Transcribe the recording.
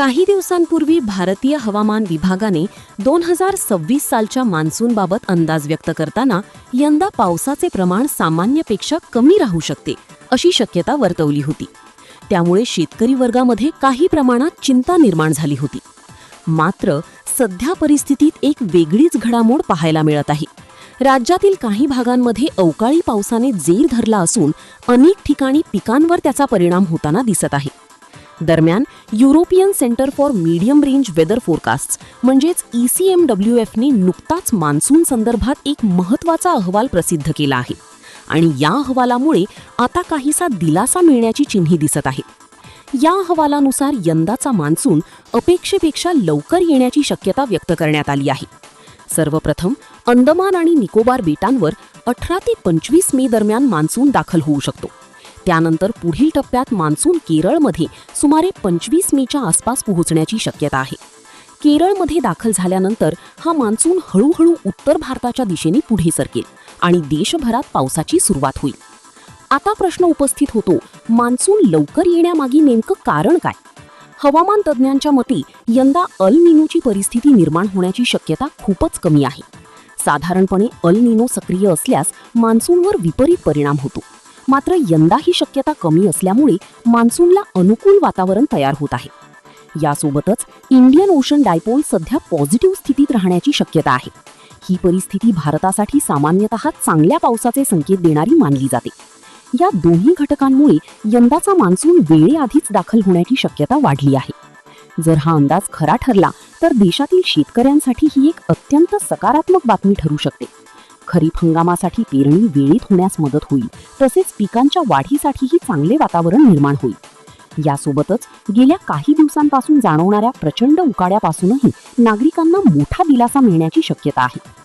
काही दिवसांपूर्वी भारतीय हवामान विभागाने 2026 सालच्या मान्सूनबाबत अंदाज व्यक्त करताना यंदा पावसाचे प्रमाण सामान्यपेक्षा कमी राहू शकते अशी शक्यता वर्तवली होती. त्यामुळे शेतकरी वर्गामध्ये काही प्रमाणात चिंता निर्माण झाली होती. मात्र सध्या परिस्थितीत एक वेगळीच घडामोड पाहायला मिळत आहे. राज्यातील काही भागांमध्ये अवकाळी पावसाने जेर धरला असून अनेक ठिकाणी पिकांवर त्याचा परिणाम होताना दिसत आहे. दरम्यान European Centre for Medium Range Weather Forecasts म्हणजेच ECMWFने नुकताच मान्सून संदर्भात एक महत्त्वाचा अहवाल प्रसिद्ध केला आहे आणि या अहवालामुळे आता काहीसा दिलासा मिळण्याची चिन्हे दिसत आहेत. या अहवालानुसार यंदाचा मान्सून अपेक्षेपेक्षा लवकर येण्याची शक्यता व्यक्त करण्यात आली आहे. सर्वप्रथम अंदमान आणि निकोबार बेटांवर 18 ते 25 मे दरम्यान मान्सून दाखल होऊ शकतो. त्यानंतर पुढील टप्प्यात मान्सून केरळमध्ये सुमारे 25 मेच्या आसपास पोहोचण्याची शक्यता आहे. केरळमध्ये दाखल झाल्यानंतर हा मान्सून हळूहळू उत्तर भारताच्या दिशेने पुढे सरकेल आणि देशभरात पावसाची सुरुवात होईल. आता प्रश्न उपस्थित होतो, मान्सून लवकर येण्यामागे नेमकं कारण काय? हवामान तज्ज्ञांच्या मते यंदा अल निनोची परिस्थिती निर्माण होण्याची शक्यता खूपच कमी आहे. साधारणपणे अल निनो सक्रिय असल्यास मान्सूनवर विपरीत परिणाम होतो. मात्र यंदा ही शक्यता कमी असल्यामुळे मान्सूनला अनुकूल वातावरण तयार होत आहे. यासोबतच इंडियन ओशन डायपोल सध्या पॉझिटिव्ह स्थितीत राहण्याची शक्यता आहे. ही परिस्थिती भारतासाठी सामान्यतः चांगल्या पावसाचे संकेत देणारी मानली जाते. या दोन्ही घटकांमुळे यंदाचा मान्सून वेळेआधीच दाखल होण्याची शक्यता वाढली आहे. जर हा अंदाज खरा ठरला तर देशातील शेतकऱ्यांसाठी ही एक अत्यंत सकारात्मक बातमी ठरू शकते. खरीप हंगामासाठी पेरणी वेळेत होण्यास मदत होईल, तसेच पिकांच्या वाढीसाठीही चांगले वातावरण निर्माण होईल. यासोबतच गेल्या काही दिवसांपासून जाणवणाऱ्या प्रचंड उकाड्यापासूनही नागरिकांना मोठा दिलासा मिळण्याची शक्यता आहे.